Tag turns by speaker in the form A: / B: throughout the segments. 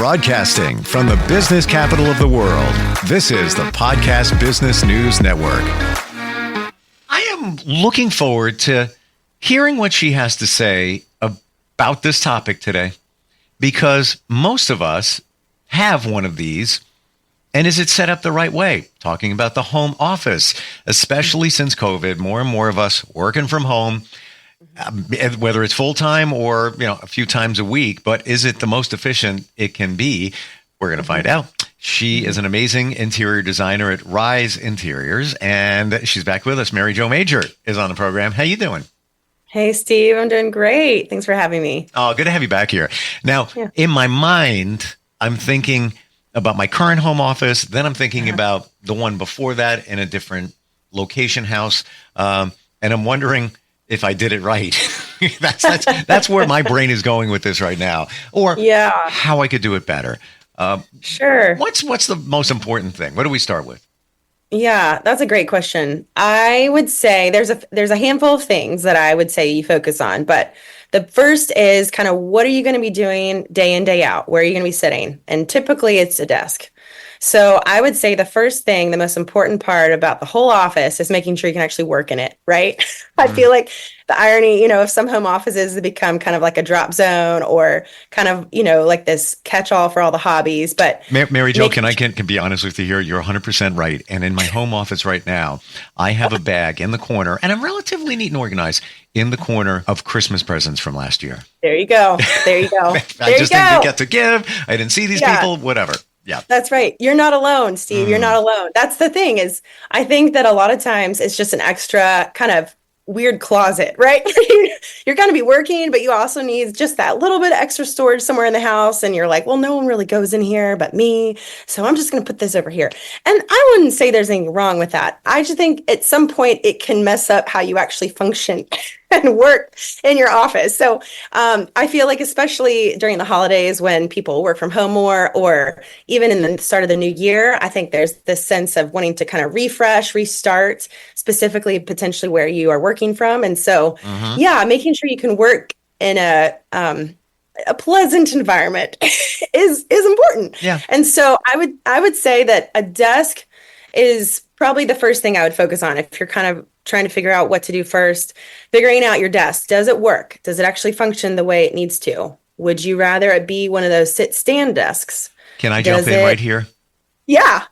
A: Broadcasting from the business capital of the world, this is the Podcast Business News Network. I am looking forward to hearing what she has to say about this topic today, because most of us have one of these. And is it set up the right way? Talking about the home office, especially since COVID, more and more of us working from home, whether it's full time or, a few times a week. But is it the most efficient it can be? We're going to find out. She is an amazing interior designer at Rise Interiors, and she's back with us. MaryJo Major is on the program. How you doing?
B: Hey, Steve. I'm doing great. Thanks for having me.
A: Oh, good to have you back here. Now, in my mind, I'm thinking about my current home office. Then I'm thinking about the one before that in a different location house. And I'm wondering if I did it right. That's where my brain is going with this right now. Or how I could do it better.
B: Sure.
A: What's the most important thing? What do we start with?
B: Yeah, that's a great question. I would say there's a handful of things that I would say you focus on, but the first is kind of what are you going to be doing day in, day out? Where are you going to be sitting? And typically it's a desk. So I would say the first thing, the most important part about the whole office is making sure you can actually work in it, right? I feel like the irony, of some home offices have become kind of like a drop zone or kind of, like this catch-all for all the hobbies. But
A: MaryJo, can be honest with you here? You're 100% right. And in my home office right now, I have a bag in the corner, and I'm relatively neat and organized in the corner of Christmas presents from last year.
B: There you go.
A: I just didn't get to give. I didn't see these people, whatever. Yeah,
B: that's right. You're not alone, Steve. You're not alone. That's the thing is, I think that a lot of times it's just an extra kind of weird closet, right? You're going to be working, but you also need just that little bit of extra storage somewhere in the house. And you're like, well, no one really goes in here but me. So I'm just going to put this over here. And I wouldn't say there's anything wrong with that. I just think at some point it can mess up how you actually function and work in your office. So I feel like especially during the holidays when people work from home more, or even in the start of the new year, I think there's this sense of wanting to kind of refresh, restart, specifically potentially where you are working from. And so, making sure you can work in a pleasant environment is important.
A: Yeah.
B: And so I would say that a desk is probably the first thing I would focus on if you're kind of trying to figure out what to do first. Figuring out your desk. Does it work? Does it actually function the way it needs to? Would you rather it be one of those sit-stand desks?
A: Can I jump in right here?
B: Yeah.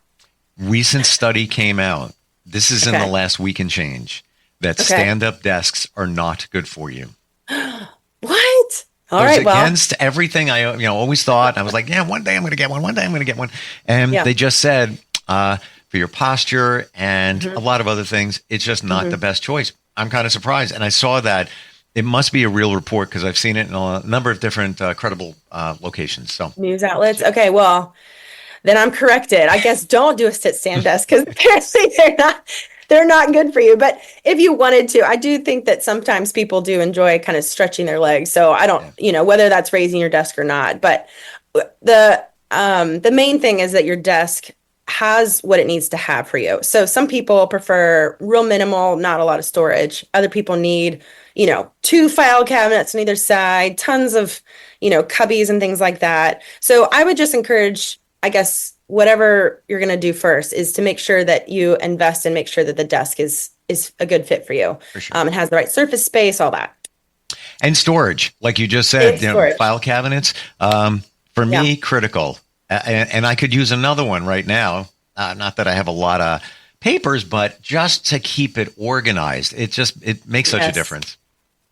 A: Recent study came out. This is in the last week and change. That stand-up desks are not good for you.
B: What? All right. Well,
A: against everything I always thought. I was like, one day I'm going to get one. One day I'm going to get one. And they just said, for your posture and a lot of other things, it's just not the best choice. I'm kind of surprised. And I saw that it must be a real report because I've seen it in a number of different credible locations. So
B: news outlets. Okay. Well, then I'm corrected. I guess don't do a sit-stand desk because apparently they're not good for you. But if you wanted to, I do think that sometimes people do enjoy kind of stretching their legs. So I don't, whether that's raising your desk or not. But the main thing is that your desk has what it needs to have for you. So some people prefer real minimal, not a lot of storage. Other people need, 2 file cabinets on either side, tons of, cubbies and things like that. So I would just encourage, I guess, whatever you're going to do first is to make sure that you invest and make sure that the desk is a good fit for you.
A: For sure.
B: It has the right surface space, all that.
A: And storage, like you just said, file cabinets, for me, critical. And I could use another one right now. Not that I have a lot of papers, but just to keep it organized. It makes such a difference.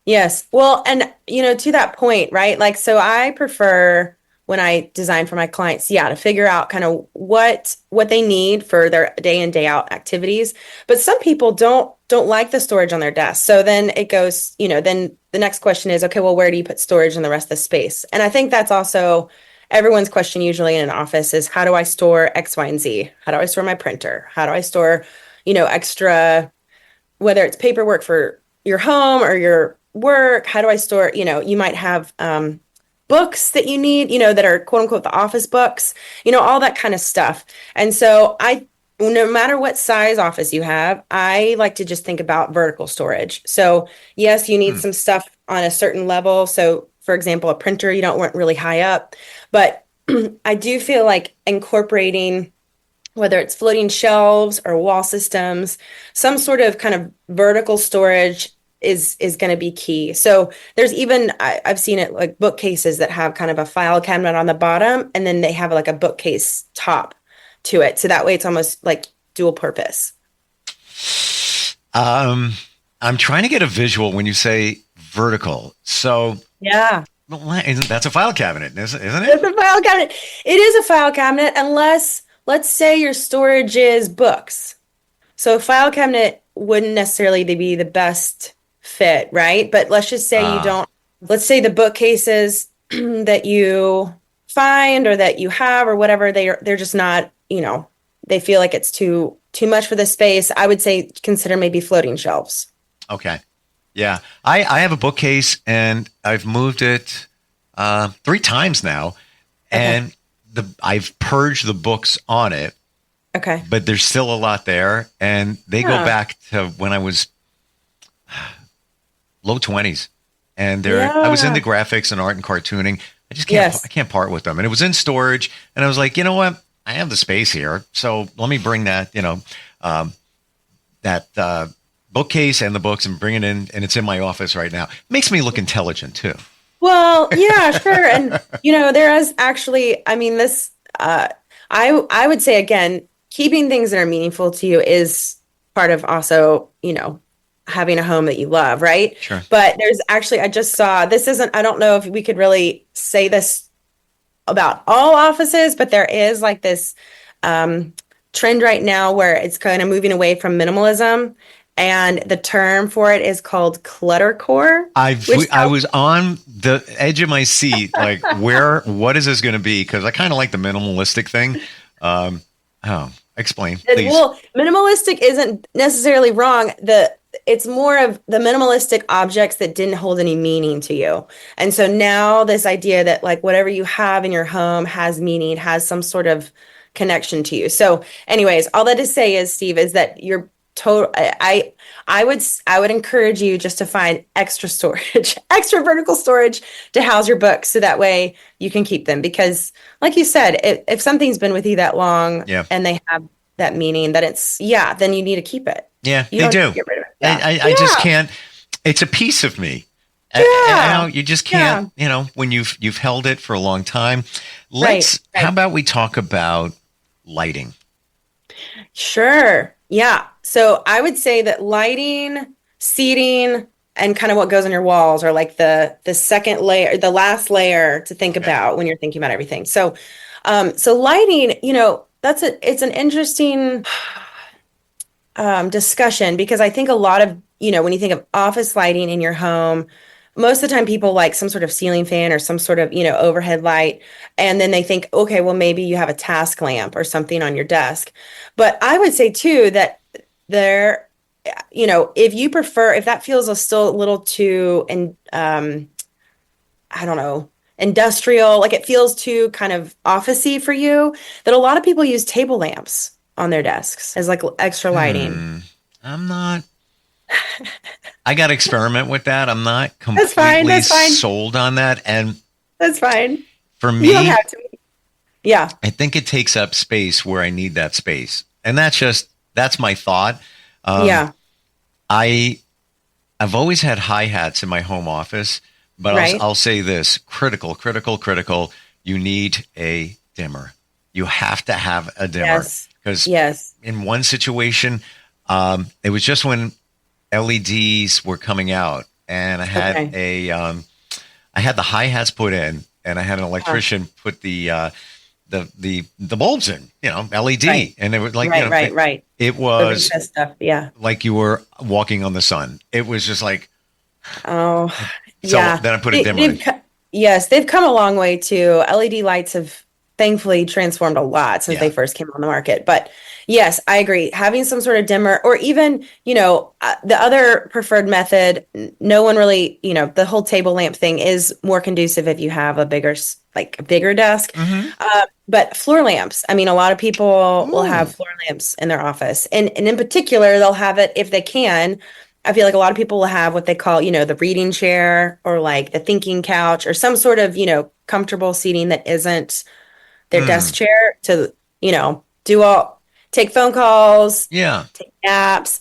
B: Yes. Well, and, to that point, right? Like, so I prefer when I design for my clients, to figure out kind of what they need for their day in, day out activities. But some people don't like the storage on their desk. So then it goes, then the next question is, okay, well, where do you put storage in the rest of the space? And I think that's also everyone's question usually in an office is, how do I store X, Y, and Z? How do I store my printer? How do I store, extra, whether it's paperwork for your home or your work? How do I store, you might have books that you need, that are quote unquote the office books, all that kind of stuff. And so no matter what size office you have, I like to just think about vertical storage. So yes, you need some stuff on a certain level. So for example, a printer, you don't want really high up, but I do feel like incorporating, whether it's floating shelves or wall systems, some sort of kind of vertical storage is going to be key. So there's even I've seen it like bookcases that have kind of a file cabinet on the bottom, and then they have like a bookcase top to it. So that way it's almost like dual purpose.
A: I'm trying to get a visual when you say vertical. So
B: Yeah.
A: that's a file cabinet, isn't it?
B: It's a file cabinet. It is a file cabinet unless, let's say your storage is books. So a file cabinet wouldn't necessarily be the best fit, right? But let's just say you don't, let's say the bookcases that you find or that you have or whatever, they're just not, they feel like it's too much for the space. I would say consider maybe floating shelves.
A: Okay. Yeah. I have a bookcase and I've moved it 3 times now. And I've purged the books on it.
B: Okay.
A: But there's still a lot there. And they go back to when I was low 20s. And I was into graphics and art and cartooning. I just I can't part with them. And it was in storage. And I was like, you know what? I have the space here. So let me bring that, that bookcase and the books and bring it in. And it's in my office right now. It makes me look intelligent too.
B: Well, yeah, sure. And, there is actually, I mean, this, I would say, again, keeping things that are meaningful to you is part of also, having a home that you love, right?
A: Sure.
B: But there's actually, I just saw, I don't know if we could really say this about all offices, but there is like this trend right now where it's kind of moving away from minimalism. And the term for it is called cluttercore.
A: I was on the edge of my seat, like, what is this going to be? Because I kind of like the minimalistic thing. Explain, please.
B: Well, minimalistic isn't necessarily wrong. It's more of the minimalistic objects that didn't hold any meaning to you. And so now this idea that like whatever you have in your home has meaning, has some sort of connection to you. So anyways, all that to say is, Steve, is that you're total. I would encourage you just to find extra storage, extra vertical storage to house your books, so that way you can keep them. Because, like you said, if something's been with you that long, and they have that meaning, that then you need to keep it.
A: Yeah,
B: you
A: they do.
B: Get rid of it. Yeah.
A: I just can't. It's a piece of me.
B: Yeah.
A: You just can't. When you've held it for a long time. Right. How about we talk about lighting?
B: Sure. Yeah. So I would say that lighting, seating, and kind of what goes on your walls are like the second layer, the last layer to think about when you're thinking about everything. So, lighting, it's an interesting discussion, because I think a lot of, when you think of office lighting in your home, most of the time people like some sort of ceiling fan or some sort of, overhead light. And then they think, okay, well, maybe you have a task lamp or something on your desk. But I would say too, that if that feels still a little too, I don't know, industrial, like it feels too kind of office-y for you, that a lot of people use table lamps on their desks as like extra lighting.
A: I'm not. I got to experiment with that. I'm not completely
B: that's fine.
A: sold on that. And
B: that's fine.
A: For me,
B: you don't have to. Yeah.
A: I think it takes up space where I need that space. And that's my thought. I've always had hi-hats in my home office, but I'll say this, critical. You need a dimmer. You have to have a dimmer. Because in one situation, it was just when LEDs were coming out, and I had I had the hi-hats put in, and I had an electrician put the bulbs in, LED, and it was like,
B: right.
A: It was
B: stuff,
A: like you were walking on the sun. It was just like,
B: then
A: I put a dimmer in.
B: Yes, they've come a long way too. LED lights have thankfully transformed a lot since they first came on the market. But yes, I agree. Having some sort of dimmer, or even, the other preferred method, no one really, the whole table lamp thing is more conducive if you have a bigger desk.
A: Mm-hmm.
B: But floor lamps, I mean, a lot of people will have floor lamps in their office. And in particular, they'll have it if they can. I feel like a lot of people will have what they call, the reading chair, or like the thinking couch, or some sort of, comfortable seating that isn't their desk chair to, take phone calls,
A: Yeah.
B: take naps,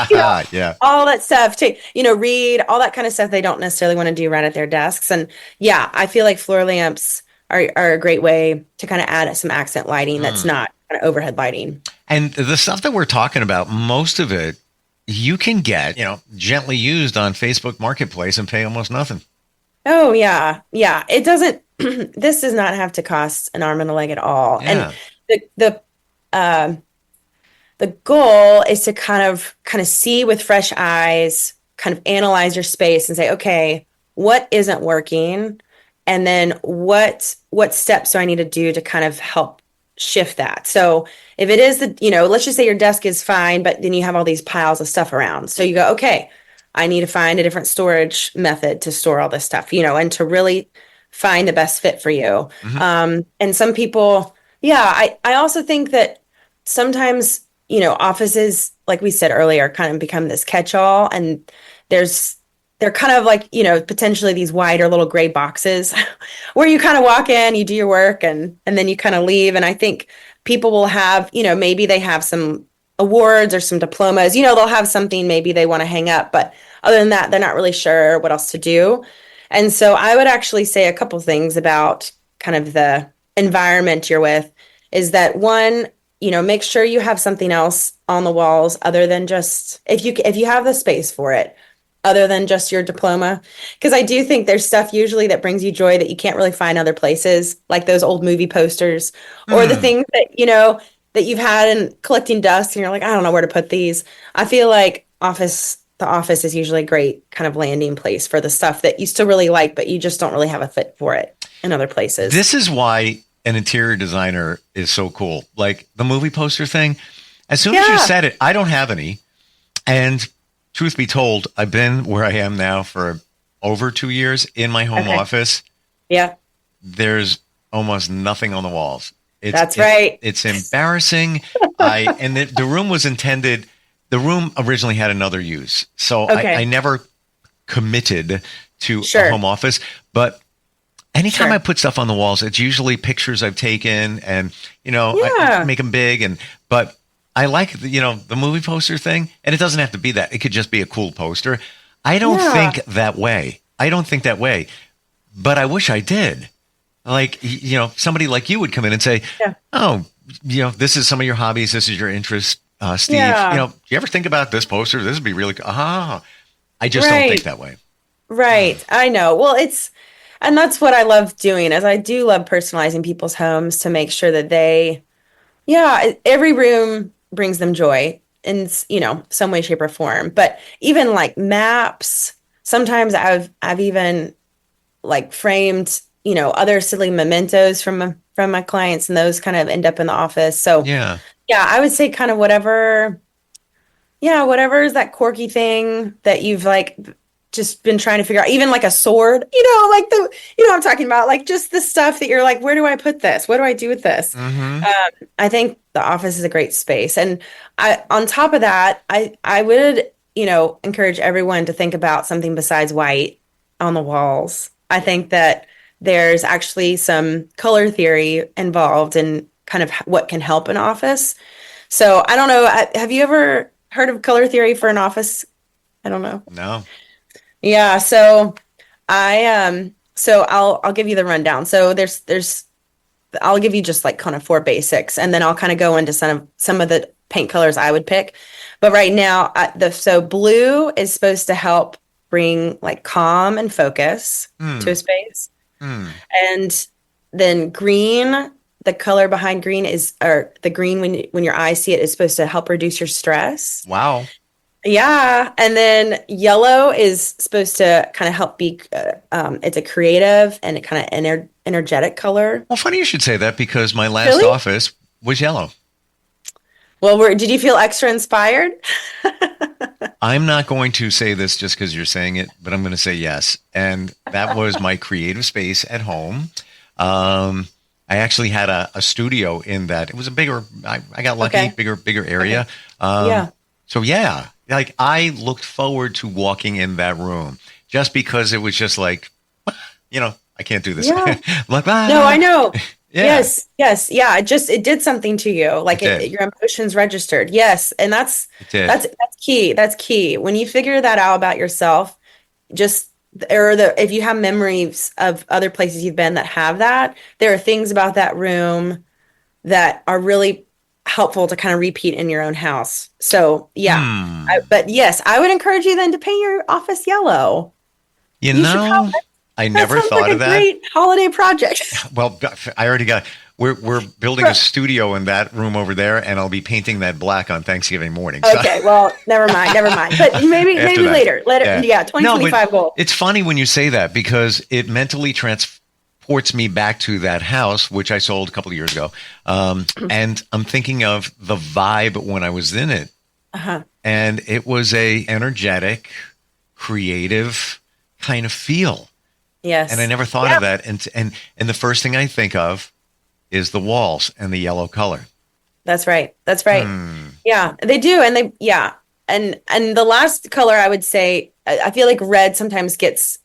A: Yeah.
B: all that stuff, read, all that kind of stuff they don't necessarily want to do right at their desks. And yeah, I feel like floor lamps are a great way to kind of add some accent lighting that's not kind of overhead lighting.
A: And the stuff that we're talking about, most of it, you can get, gently used on Facebook Marketplace and pay almost nothing.
B: Oh, yeah. Yeah. It doesn't, this does not have to cost an arm and a leg at all.
A: Yeah.
B: And the goal is to kind of see with fresh eyes, kind of analyze your space and say, okay, what isn't working? And then what steps do I need to do to kind of help shift that? So if it is let's just say your desk is fine, but then you have all these piles of stuff around. So you go, okay, I need to find a different storage method to store all this stuff, and to really find the best fit for you. And some people, I also think that sometimes, offices, like we said earlier, kind of become this catch-all, and they're kind of like, potentially these wider little gray boxes where you kind of walk in, you do your work, and then you kind of leave. And I think people will have, maybe they have some awards or some diplomas, they'll have something maybe they want to hang up, but other than that, they're not really sure what else to do. And so I would actually say a couple things about kind of the environment you're with is that one, make sure you have something else on the walls other than just, if you have the space for it, other than just your diploma. Because I do think there's stuff usually that brings you joy that you can't really find other places, like those old movie posters or the things that, that you've had in collecting dust and you're like, I don't know where to put these. I feel like the office is usually a great kind of landing place for the stuff that you still really like, but you just don't really have a fit for it in other places.
A: This is why an interior designer is so cool. Like the movie poster thing, as soon as you said it, I don't have any. And truth be told, I've been where I am now for over 2 years in my home office. Yeah. There's almost nothing on the walls.
B: That's right.
A: It's embarrassing. And the room was intended, the room originally had another use. So I never committed to a home office. But anytime I put stuff on the walls, it's usually pictures I've taken and, I make them big. But I like, the movie poster thing. And it doesn't have to be that. It could just be a cool poster. I don't think that way. But I wish I did. Like, somebody like you would come in and say, oh, this is some of your hobbies. This is your interest, Steve. Do you ever think about this poster? This would be really cool. I just don't think that way.
B: Right. I know. Well, and that's what I love doing is I do love personalizing people's homes to make sure that every room brings them joy in, some way, shape or form. But even like maps, sometimes I've even like framed, other silly mementos from my clients, and those kind of end up in the office. So I would say kind of whatever is that quirky thing that you've like just been trying to figure out, even like a sword, like what I'm talking about, like just the stuff that you're like, where do I put this? What do I do with this? I think the office is a great space. And on top of that, I would, encourage everyone to think about something besides white on the walls. I think that there's actually some color theory involved in kind of what can help an office. So I don't know. Have you ever heard of color theory for an office? I don't know.
A: No.
B: Yeah. So I'll give you the rundown. So I'll give you just like kind of 4 basics, and then I'll kind of go into some of the paint colors I would pick. But right now, so blue is supposed to help bring like calm and focus to a space. And then green, the color behind green or the green when your eyes see it is supposed to help reduce your stress.
A: Wow.
B: Yeah. And then yellow is supposed to kind of help be, it's a creative and a kind of energetic color.
A: Well, funny you should say that because my last office was yellow.
B: Well, did you feel extra inspired?
A: I'm not going to say this just because you're saying it, but I'm going to say yes. And that was my creative space at home. I actually had a studio in that. It was a bigger, I got lucky, bigger area. So like I looked forward to walking in that room just because it was just like, I can't do this.
B: Yeah.
A: Like,
B: no, I know.
A: Yeah,
B: Yes, yes, yeah. It did something to you,
A: it
B: like
A: did.
B: your emotions registered. Yes, and
A: It did.
B: that's key. That's key. When you figure that out about yourself, just or the if you have memories of other places you've been that have that, there are things about that room that are really helpful to kind of repeat in your own house. So yeah,
A: Hmm.
B: but yes, I would encourage you then to paint your office yellow.
A: You
B: You should
A: know,
B: probably.
A: I
B: That
A: never
B: sounds like
A: thought
B: a
A: of that.
B: great holiday project.
A: Well, I already got. We're building a studio in that room over there, and I'll be painting that black on Thanksgiving morning. So
B: Okay, well, never mind, never mind. But
A: after
B: maybe
A: that,
B: later.
A: yeah,
B: Yeah,
A: no, but
B: 2025 goal.
A: it's funny when you say that because it mentally transports me back to that house which I sold a couple of years ago, and I'm thinking of the vibe when I was in it,
B: Uh-huh.
A: and it was a energetic, creative kind of feel. And I
B: Yes.
A: never thought
B: Yeah,
A: of that. And the first thing I think of is the walls and the yellow color.
B: that's right. That's right.
A: Hmm.
B: Yeah, they do, and they yeah, and the last color I would say, I feel like red sometimes gets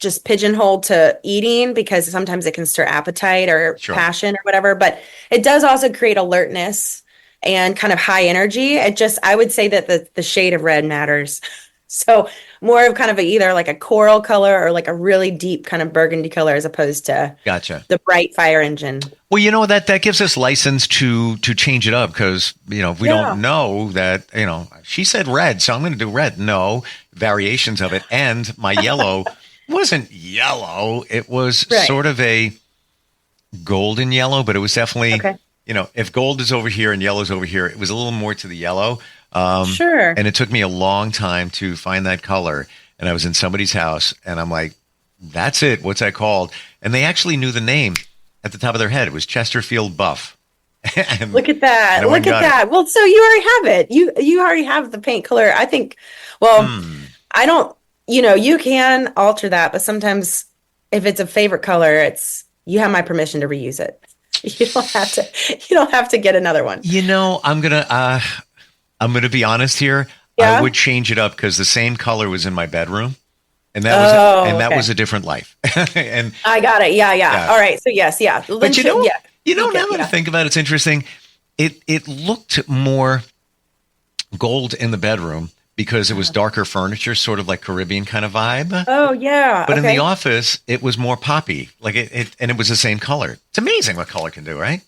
B: just pigeonholed to eating because sometimes it can stir appetite or
A: Sure.
B: passion or whatever, but it does also create alertness and kind of high energy. It just I would say that the shade of red matters. So more of kind of either like a coral color or like a really deep kind of burgundy color as opposed to
A: Gotcha.
B: the bright fire engine.
A: Well, that gives us license to change it up because if we
B: Yeah.
A: don't know that she said red, so I'm going to do red. No variations of it, and my yellow wasn't yellow. It was
B: Right.
A: sort of a golden yellow, but it was definitely
B: Okay.
A: if gold is over here and yellow is over here, it was a little more to the yellow.
B: Sure.
A: And it took me a long time to find that color. And I was in somebody's house and I'm like, that's it. What's that called? And they actually knew the name at the top of their head. It was Chesterfield Buff. and,
B: Look at that.
A: and I went
B: Look
A: and
B: at
A: got it.
B: that. Well, so you already have it. You already have the paint color. I think, well,
A: Hmm.
B: I don't, you can alter that, but sometimes if it's a favorite color, it's you have my permission to reuse it. You don't have to get another one.
A: I'm gonna be honest here. I
B: Yeah.
A: would change it up because the same color was in my bedroom, and that was
B: Oh, okay.
A: a different life. and
B: I got it. Yeah, yeah.
A: yeah,
B: All right. So yes, yeah.
A: but
B: Yeah.
A: now that I
B: Yeah.
A: think about it, it's interesting. It looked more gold in the bedroom because it was darker furniture, sort of like Caribbean kind of vibe.
B: Oh, yeah.
A: But in
B: Okay.
A: the office, it was more poppy, like and it was the same color. It's amazing what color can do, right?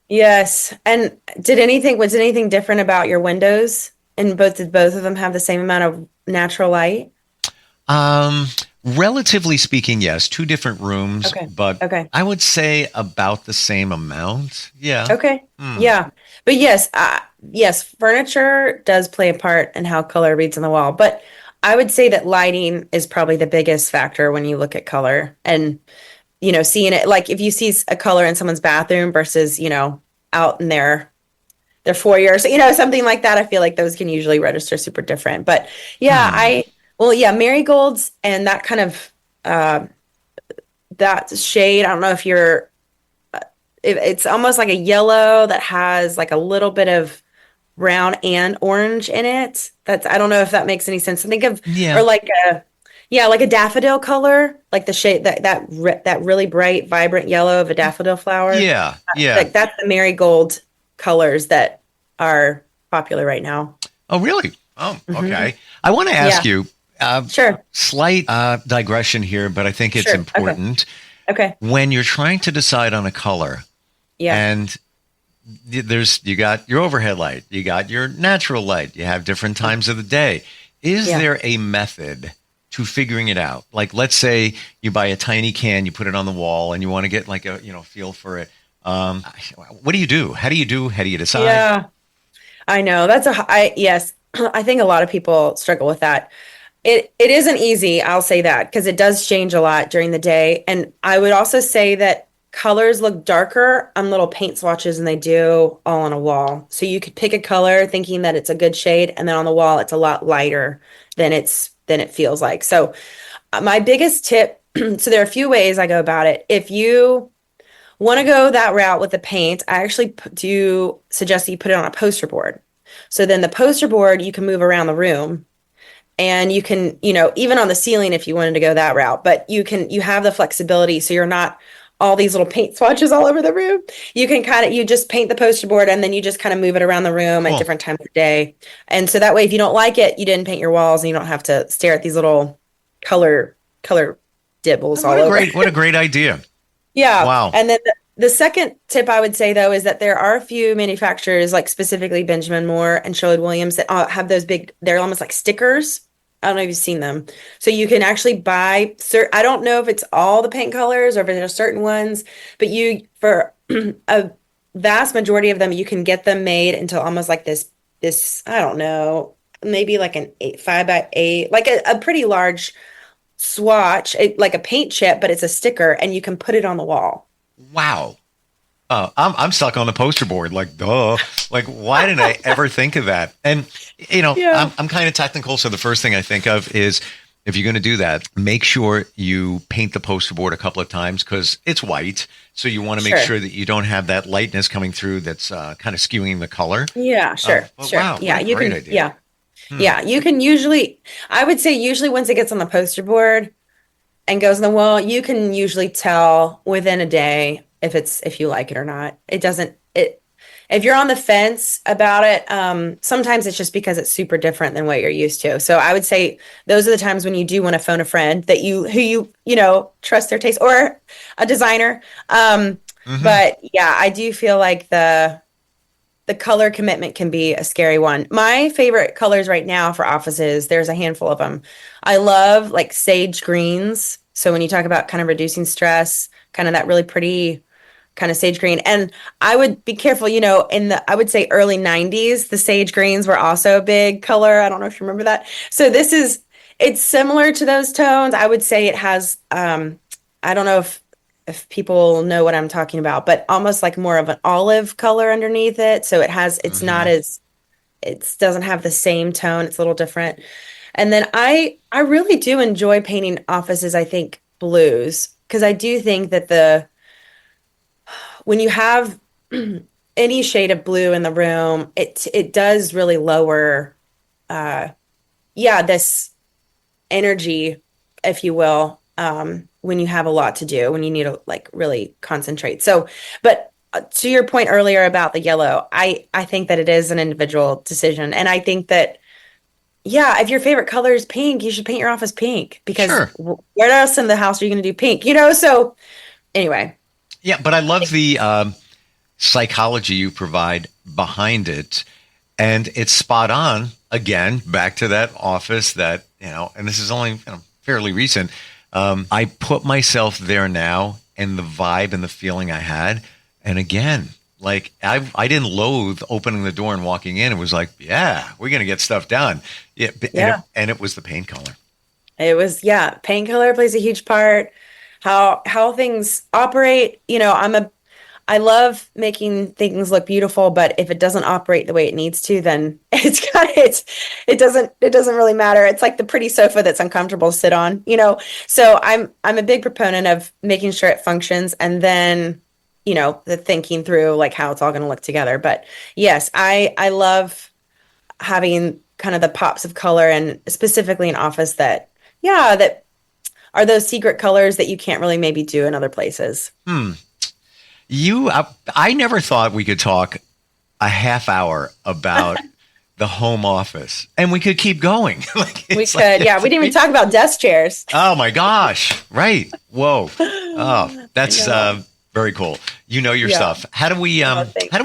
B: Yes. And was anything different about your windows? And did both of them have the same amount of natural light?
A: Um, Relatively speaking, yes, two different rooms,
B: Okay.
A: but
B: Okay.
A: I would say about the same amount. Yeah.
B: Okay.
A: Hmm.
B: Yeah. But yes, yes, furniture does play a part in how color reads on the wall. But I would say that lighting is probably the biggest factor when you look at color and, seeing it like if you see a color in someone's bathroom versus, out in their foyer, so, something like that. I feel like those can usually register super different. But yeah,
A: Hmm.
B: marigolds and that kind of, uh, that shade. I don't know if it's almost like a yellow that has like a little bit of brown and orange in it. I don't know if that makes any sense. Think of,
A: Yeah.
B: or like a daffodil color, like the shade that really bright, vibrant yellow of a daffodil flower.
A: Yeah. Yeah.
B: Like that's the marigold colors that are popular right now.
A: Oh, really? Oh,
B: Mhm.
A: okay. I want to ask
B: Yeah.
A: you,
B: Sure.
A: slight digression here, but I think it's
B: Sure.
A: important.
B: Okay.
A: When you're trying to decide on a color,
B: Yeah.
A: and you got your overhead light, you got your natural light, you have different times of the day. Is
B: Yeah.
A: there a method to figuring it out? Like, let's say you buy a tiny can, you put it on the wall, and you want to get like a feel for it. What do you do? How do you decide?
B: Yeah. I know yes, I think a lot of people struggle with that. It isn't easy, I'll say that, because it does change a lot during the day. And I would also say that colors look darker on little paint swatches than they do all on a wall. So you could pick a color thinking that it's a good shade, and then on the wall it's a lot lighter than it feels like. So my biggest tip, so there are a few ways I go about it. If you want to go that route with the paint, I actually do suggest that you put it on a poster board. So then the poster board you can move around the room, and you can, even on the ceiling if you wanted to go that route, but you have the flexibility so you're not all these little paint swatches all over the room. You can you just paint the poster board and then you just kind of move it around the room at different times of day. And so that way, if you don't like it, you didn't paint your walls and you don't have to stare at these little color dibbles all over.
A: What a great idea.
B: Yeah.
A: Wow.
B: And then the second tip I would say, though, is that there are a few manufacturers, like specifically Benjamin Moore and Sherwin-Williams, that have those they're almost like stickers. I don't know if you've seen them. So you can actually buy, I don't know if it's all the paint colors or if there are certain ones, but for a vast majority of them, you can get them made into almost like this, I don't know, maybe like an 5x8, like a pretty large swatch, like a paint chip, but it's a sticker and you can put it on the wall.
A: Wow. I'm stuck on the poster board. Like, duh. Like, why didn't I ever think of that? And, I'm kind of technical. So the first thing I think of is if you're going to do that, make sure you paint the poster board a couple of times because it's white. So you want to make sure that you don't have that lightness coming through that's kind of skewing the color.
B: Yeah, sure.
A: Wow,
B: yeah,
A: you can. Idea.
B: Yeah. Yeah, you can I would say once it gets on the poster board and goes on the wall, you can usually tell within a day if you like it or not. If you're on the fence about it, sometimes it's just because it's super different than what you're used to. So I would say those are the times when you do want to phone a friend who you trust their taste or a designer. But yeah, I do feel like the color commitment can be a scary one. My favorite colors right now for offices, there's a handful of them. I love like sage greens. So when you talk about kind of reducing stress, kind of that really pretty kind of sage green. And I would be careful, I would say early 90s, the sage greens were also a big color. I don't know if you remember that. So it's similar to those tones. I would say it has, I don't know if people know what I'm talking about, but almost like more of an olive color underneath it. So it's not it doesn't have the same tone. It's a little different. And then I really do enjoy painting offices, I think, blues, because I do think that when you have any shade of blue in the room, it does really lower, this energy, if you will, when you have a lot to do, when you need to like really concentrate. So, but to your point earlier about the yellow, I think that it is an individual decision. And I think that, if your favorite color is pink, you should paint your office pink because where else in the house are you going to do pink? So anyway.
A: Yeah, but I love the psychology you provide behind it. And it's spot on, again, back to that office that, and this is only fairly recent. I put myself there now and the vibe and the feeling I had. And again, like I didn't loathe opening the door and walking in. It was like, yeah, we're going to get stuff done. Yeah. And it was the paint color.
B: It was, paint color plays a huge part. How things operate. I love making things look beautiful, but if it doesn't operate the way it needs to, then it doesn't really matter. It's like the pretty sofa that's uncomfortable to sit on, So I'm a big proponent of making sure it functions and then, the thinking through like how it's all going to look together. But yes, I love having kind of the pops of color and specifically an office that are those secret colors that you can't really maybe do in other places.
A: I never thought we could talk a half hour about the home office and we could keep going.
B: We could. We didn't even talk about desk chairs.
A: Oh my gosh. Right. Whoa. Oh, that's very cool. You know your stuff. How do we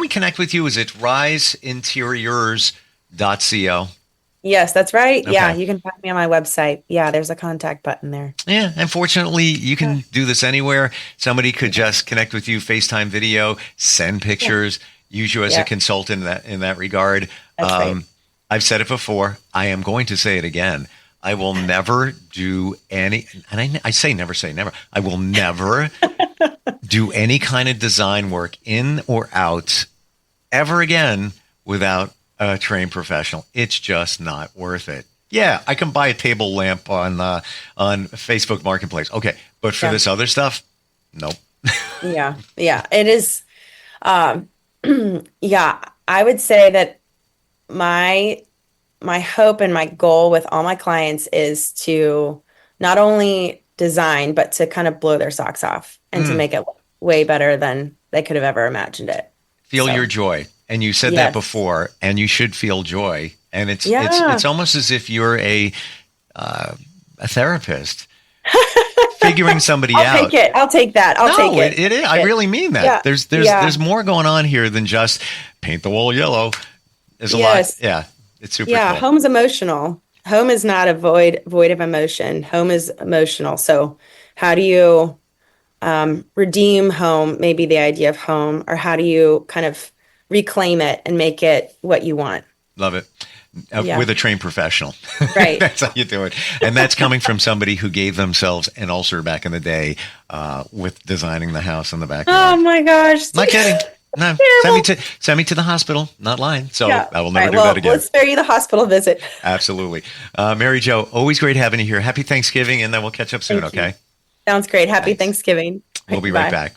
A: connect with you? Is it riseinteriors.co?
B: Yes, that's right. Okay. Yeah, you can find me on my website. Yeah, there's a contact button there.
A: Yeah, unfortunately, you can do this anywhere. Somebody could just connect with you, FaceTime video, send pictures, use you as a consultant in that regard.
B: That's right.
A: I've said it before. I am going to say it again. I will never do any, and I say never say never. I will never do any kind of design work in or out ever again without a trained professional. It's just not worth it. Yeah, I can buy a table lamp on Facebook Marketplace. Okay, but for this other stuff, nope.
B: Yeah, it is. I would say that my hope and my goal with all my clients is to not only design, but to kind of blow their socks off and to make it look way better than they could have ever imagined it.
A: Feel your joy. And you said that before, and you should feel joy. And it's almost as if you're a therapist figuring somebody out.
B: I'll take it. I'll take that. I'll take it.
A: It is. I really mean that. Yeah. There's more going on here than just paint the wall yellow. There's a lot. Yeah. It's super cool.
B: Home's emotional. Home is not a void of emotion. Home is emotional. So how do you redeem home, maybe the idea of home, or how do you kind of reclaim it and make it what you want?
A: Love it. With a trained professional.
B: Right.
A: That's how you do it. And that's coming from somebody who gave themselves an ulcer back in the day with designing the house in the backyard.
B: Oh my gosh.
A: Not kidding. No, send me to the hospital. Not lying. So I will never do that again.
B: Let's spare you the hospital visit.
A: Absolutely. MaryJo, always great having you here. Happy Thanksgiving, and then we'll catch up soon,
B: Thank you.
A: okay?
B: Sounds great. Happy Thanksgiving.
A: We'll be right back.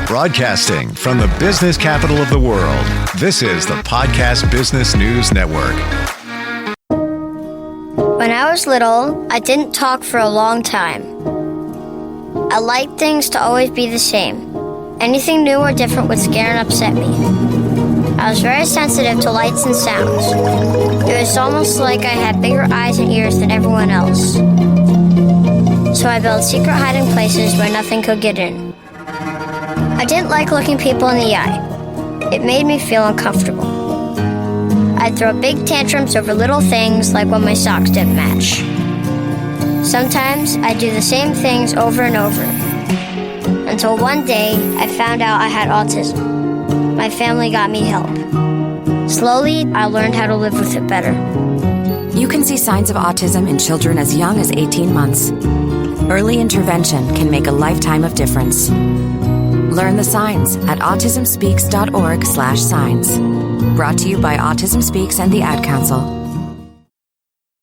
A: Broadcasting from the business capital of the world, this is the Podcast Business News Network.
C: When I was little, I didn't talk for a long time. I liked things to always be the same. Anything new or different would scare and upset me. I was very sensitive to lights and sounds. It was almost like I had bigger eyes and ears than everyone else. So I built secret hiding places where nothing could get in. I didn't like looking people in the eye. It made me feel uncomfortable. I'd throw big tantrums over little things like when my socks didn't match. Sometimes I'd do the same things over and over. Until one day, I found out I had autism. My family got me help. Slowly, I learned how to live with it better.
D: You can see signs of autism in children as young as 18 months. Early intervention can make a lifetime of difference. Learn the signs at autismspeaks.org/signs. Brought to you by Autism Speaks and the Ad Council.